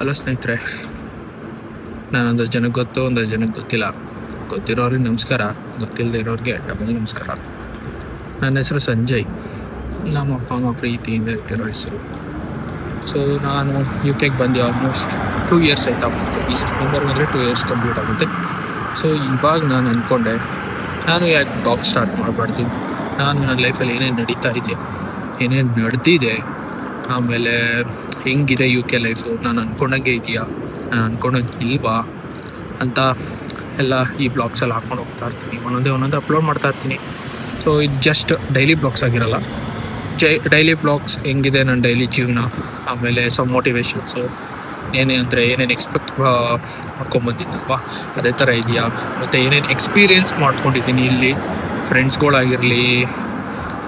Hello ಸ್ನೇಹಿತರೆ, ನಾನೊಂದಷ್ಟು ಜನಕ್ಕೆ ಗೊತ್ತು, ಒಂದಷ್ಟು ಜನಕ್ಕೆ ಗೊತ್ತಿಲ್ಲ. ಗೊತ್ತಿರೋರಿಗೆ ನಮಸ್ಕಾರ, ಗೊತ್ತಿಲ್ಲದೆ ಇರೋರಿಗೆ ಡಬಲ್ ನಮಸ್ಕಾರ. ನನ್ನ ಹೆಸರು ಸಂಜಯ್. ನಮ್ಮ ಅಪ್ಪ ಅಮ್ಮ ಪ್ರೀತಿಯಿಂದ ಇಟ್ಟಿರೋ ಹೆಸರು. ಸೊ ನಾನು UK ಬಂದು ಆಲ್ಮೋಸ್ಟ್ 2 ಇಯರ್ಸ್ ಆಯ್ತಾ. ಈ ಸೆಪ್ಟೆಂಬರ್ ಬಂದರೆ 2 ಇಯರ್ಸ್ ಕಂಪ್ಲೀಟ್ ಆಗುತ್ತೆ. ಸೊ ಇವಾಗ ನಾನು ಅಂದ್ಕೊಂಡೆ, ನಾನು ಯಾಕೆ ಬ್ಲಾಗ್ ಸ್ಟಾರ್ಟ್ ಮಾಡಬಾರ್ದು. ನಾನು ನನ್ನ ಲೈಫಲ್ಲಿ ಏನೇನು ನಡೀತಾ ಇದೆ, ಏನೇನು ನಡೆದಿದೆ, ಆಮೇಲೆ ಹೆಂಗಿದೆ UK ಲೈಫು, ನಾನು ಅಂದ್ಕೊಂಡಂಗೆ ಇದೆಯಾ, ನಾನು ಅಂದ್ಕೊಂಡಂಗೆ ಇಲ್ವಾ ಅಂತ ಎಲ್ಲ ಈ ಬ್ಲಾಗ್ಸಲ್ಲಿ ಹಾಕ್ಕೊಂಡು ಹೋಗ್ತಾ ಇರ್ತೀನಿ. ಒಂದೊಂದೇ ಅಪ್ಲೋಡ್ ಮಾಡ್ತಾ ಇರ್ತೀನಿ. ಸೊ ಇದು ಜಸ್ಟ್ ಡೈಲಿ ಬ್ಲಾಗ್ಸ್ ಆಗಿರಲ್ಲ. ಡೈಲಿ ಬ್ಲಾಗ್ಸ್ ಹೆಂಗಿದೆ ನನ್ನ ಡೈಲಿ ಜೀವನ, ಆಮೇಲೆ ಸಮ್ ಮೋಟಿವೇಶನ್ಸು, ಏನೇನು ಎಕ್ಸ್ಪೆಕ್ಟ್ ಮಾಡ್ಕೊಂಬಂದಿದ್ದಲ್ವಾ ಅದೇ ಥರ ಇದೆಯಾ, ಮತ್ತು ಏನೇನು ಎಕ್ಸ್ಪೀರಿಯೆನ್ಸ್ ಮಾಡ್ಕೊಂಡಿದ್ದೀನಿ ಇಲ್ಲಿ, ಫ್ರೆಂಡ್ಸ್ಗಳಾಗಿರಲಿ,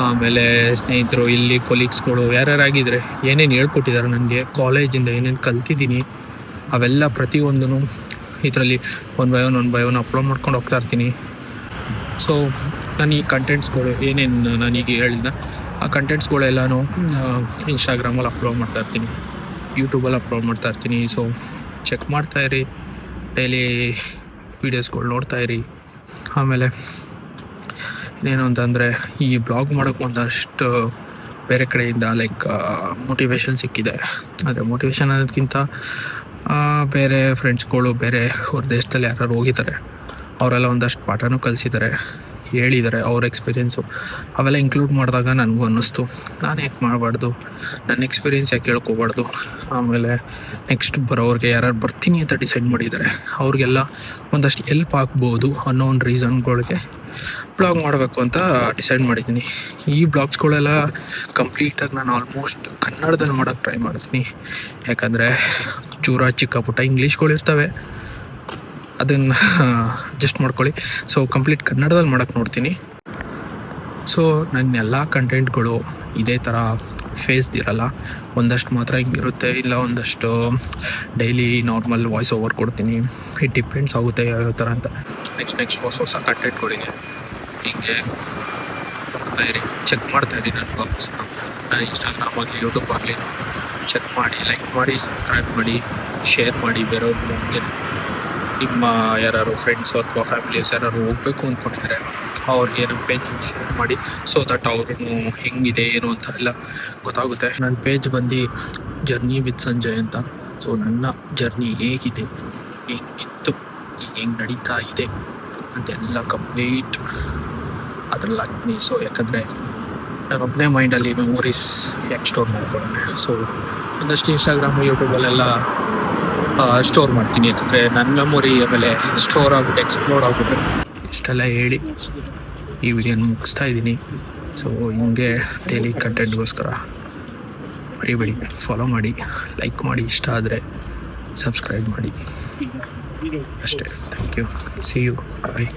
ಆಮೇಲೆ ಸ್ನೇಹಿತರು, ಇಲ್ಲಿ ಕೊಲೀಗ್ಸ್ಗಳು ಯಾರ್ಯಾರಾಗಿದ್ದರೆ ಏನೇನು ಹೇಳ್ಕೊಟ್ಟಿದ್ದಾರೆ ನನಗೆ, ಕಾಲೇಜಿಂದ ಏನೇನು ಕಲ್ತಿದ್ದೀನಿ, ಅವೆಲ್ಲ ಪ್ರತಿಯೊಂದೂ ಇದರಲ್ಲಿ ಒನ್ ಬೈ ಒನ್ ಅಪ್ಲೋಡ್ ಮಾಡ್ಕೊಂಡು ಹೋಗ್ತಾ ಇರ್ತೀನಿ. ಸೊ ನಾನು ಈ ಕಂಟೆಂಟ್ಸ್ಗಳು ಏನೇನು ನಾನೀಗ ಹೇಳಿದ ಆ ಕಂಟೆಂಟ್ಸ್ಗಳೆಲ್ಲನೂ ಇನ್ಸ್ಟಾಗ್ರಾಮಲ್ಲಿ ಅಪ್ಲೋಡ್ ಮಾಡ್ತಾ ಇರ್ತೀನಿ, ಯೂಟ್ಯೂಬಲ್ಲಿ ಅಪ್ಲೋಡ್ ಮಾಡ್ತಾ ಇರ್ತೀನಿ. ಸೊ ಚೆಕ್ ಮಾಡ್ತಾಯಿರಿ, ಡೈಲಿ ವೀಡಿಯೋಸ್ಗಳು ನೋಡ್ತಾಯಿರಿ. ಆಮೇಲೆ ಇನ್ನೇನು ಅಂತಂದರೆ, ಈ ಬ್ಲಾಗ್ ಮಾಡೋಕ್ಕೆ ಒಂದಷ್ಟು ಬೇರೆ ಕಡೆಯಿಂದ ಮೋಟಿವೇಶನ್ ಸಿಕ್ಕಿದೆ. ಆದರೆ ಮೋಟಿವೇಶನ್ ಅನ್ನೋದಕ್ಕಿಂತ ಬೇರೆ ಫ್ರೆಂಡ್ಸ್ಗಳು ಬೇರೆ ಅವ್ರ ದೇಶದಲ್ಲಿ ಯಾರು ಹೋಗಿದ್ದಾರೆ, ಅವರೆಲ್ಲ ಒಂದಷ್ಟು ಪಾಠನೂ ಕಲಿಸಿದ್ದಾರೆ, ಹೇಳಿದ್ದಾರೆ ಅವ್ರ ಎಕ್ಸ್ಪೀರಿಯೆನ್ಸು. ಅವೆಲ್ಲ ಇನ್ಕ್ಲೂಡ್ ಮಾಡಿದಾಗ ನನಗೂ ಅನ್ನಿಸ್ತು, ನಾನು ಯಾಕೆ ಮಾಡಬಾರ್ದು, ನನ್ನ ಎಕ್ಸ್ಪೀರಿಯೆನ್ಸ್ ಯಾಕೆ ಹೇಳ್ಕೊಬಾರ್ದು. ಆಮೇಲೆ ನೆಕ್ಸ್ಟ್ ಬರೋರಿಗೆ ಯಾರು ಬರ್ತೀನಿ ಅಂತ ಡಿಸೈಡ್ ಮಾಡಿದ್ದಾರೆ, ಅವ್ರಿಗೆಲ್ಲ ಒಂದಷ್ಟು ಹೆಲ್ಪ್ ಆಗ್ಬೋದು ಅನ್ನೋ ಒಂದು ರೀಸನ್ಗಳಿಗೆ ಬ್ಲಾಗ್ ಮಾಡಬೇಕು ಅಂತ ಡಿಸೈಡ್ ಮಾಡಿದ್ದೀನಿ. ಈ ಬ್ಲಾಗ್ಸ್ಗಳೆಲ್ಲ ಕಂಪ್ಲೀಟಾಗಿ ನಾನು ಆಲ್ಮೋಸ್ಟ್ ಕನ್ನಡದಲ್ಲಿ ಮಾಡೋಕ್ಕೆ ಟ್ರೈ ಮಾಡ್ತೀನಿ. ಯಾಕಂದರೆ ಚಿಕ್ಕ ಪುಟ್ಟ ಇಂಗ್ಲೀಷ್ಗಳಿರ್ತವೆ, ಅದನ್ನು ಅಡ್ಜಸ್ಟ್ ಮಾಡ್ಕೊಳ್ಳಿ. ಸೊ ಕಂಪ್ಲೀಟ್ ಕನ್ನಡದಲ್ಲಿ ಮಾಡೋಕ್ಕೆ ನೋಡ್ತೀನಿ. ಸೊ ನನ್ನ ಎಲ್ಲ ಕಂಟೆಂಟ್ಗಳು ಇದೇ ಥರ ಫೇಸ್ದಿರಲ್ಲ, ಒಂದಷ್ಟು ಮಾತ್ರ ಹಿಂಗಿರುತ್ತೆ, ಇಲ್ಲ ಒಂದಷ್ಟು ಡೈಲಿ ನಾರ್ಮಲ್ ವಾಯ್ಸ್ ಓವರ್ ಕೊಡ್ತೀನಿ. ಇಟ್ ಡಿಪೆಂಡ್ಸ್ ಆಗುತ್ತೆ ಯಾವ ಥರ ಅಂತ. ನೆಕ್ಸ್ಟ್ ಹೊಸ ಕಂಟೆಂಟ್ಗಳಿಗೆ ಹೀಗೆ ಬರ್ತಾಯಿರಿ, ಚೆಕ್ ಮಾಡ್ತಾಯಿರಿ ನನ್ನ ಬ್ಲಾಗ್ಸ್ನ. ನಾನು ಇನ್ಸ್ಟಾಗ್ರಾಮ್ ಆಗಲಿ ಯೂಟ್ಯೂಬ್ ಆಗಲಿ ಚೆಕ್ ಮಾಡಿ, ಲೈಕ್ ಮಾಡಿ, ಸಬ್ಸ್ಕ್ರೈಬ್ ಮಾಡಿ, ಶೇರ್ ಮಾಡಿ. ಬೇರೆಯವ್ರಿಗೆ ನಮಗೆ ನಿಮ್ಮ ಯಾರು ಫ್ರೆಂಡ್ಸು ಅಥವಾ ಫ್ಯಾಮಿಲೀಸ್ ಯಾರು ಹೋಗಬೇಕು ಅಂದ್ಕೊಂಡಿದ್ದಾರೆ ಅವ್ರಿಗೆ ನಮ್ಮ ಪೇಜ್ ಶೇರ್ ಮಾಡಿ. ಸೊ ದಟ್ ಅವ್ರೂ ಹೆಂಗಿದೆ ಏನು ಅಂತ ಎಲ್ಲ ಗೊತ್ತಾಗುತ್ತೆ. ನನ್ನ ಪೇಜ್ ಬಂದು ಜರ್ನಿ ವಿತ್ ಸಂಜಯ್ ಅಂತ. ಸೊ ನನ್ನ ಜರ್ನಿ ಹೇಗಿದೆ, ಹೆಂಗಿತ್ತು, ಈಗ ಹೆಂಗೆ ನಡೀತಾ ಇದೆ ಅಂತೆಲ್ಲ ಕಂಪ್ಲೀಟ್ ಅದ್ರಲ್ಲಿ ಹಾಕ್ತೀನಿ. ಸೊ ಯಾಕಂದರೆ ನಾನೊಬ್ಬನೇ ಮೈಂಡಲ್ಲಿ ಮೆಮೊರೀಸ್ ಯಾಕೆ ಸ್ಟೋರ್ ಮಾಡ್ಕೊಂಡೆ. ಸೊ ಒಂದಷ್ಟು ಇನ್ಸ್ಟಾಗ್ರಾಮು ಯೂಟ್ಯೂಬಲ್ಲೆಲ್ಲ ಸ್ಟೋರ್ ಮಾಡ್ತೀನಿ, ಯಾಕಂದರೆ ನನ್ನ ಮೆಮೊರಿ ಆಮೇಲೆ ಸ್ಟೋರ್ ಆಗ್ಬಿಟ್ಟು ಎಕ್ಸ್ಪ್ಲೋರ್ ಆಗ್ಬಿಟ್ಟು. ಇಷ್ಟೆಲ್ಲ ಹೇಳಿ ಈ ವಿಡಿಯೋನ ಮುಗಿಸ್ತಾ ಇದ್ದೀನಿ. ಸೊ ಹಿಂಗೆ ಡೈಲಿ ಕಂಟೆಂಟ್ಗೋಸ್ಕರ ಮರಿಬೇಡಿ, ಫಾಲೋ ಮಾಡಿ, ಲೈಕ್ ಮಾಡಿ, ಇಷ್ಟ ಆದರೆ ಸಬ್ಸ್ಕ್ರೈಬ್ ಮಾಡಿ. ಅಷ್ಟೇ. Thank you. See you. Bye.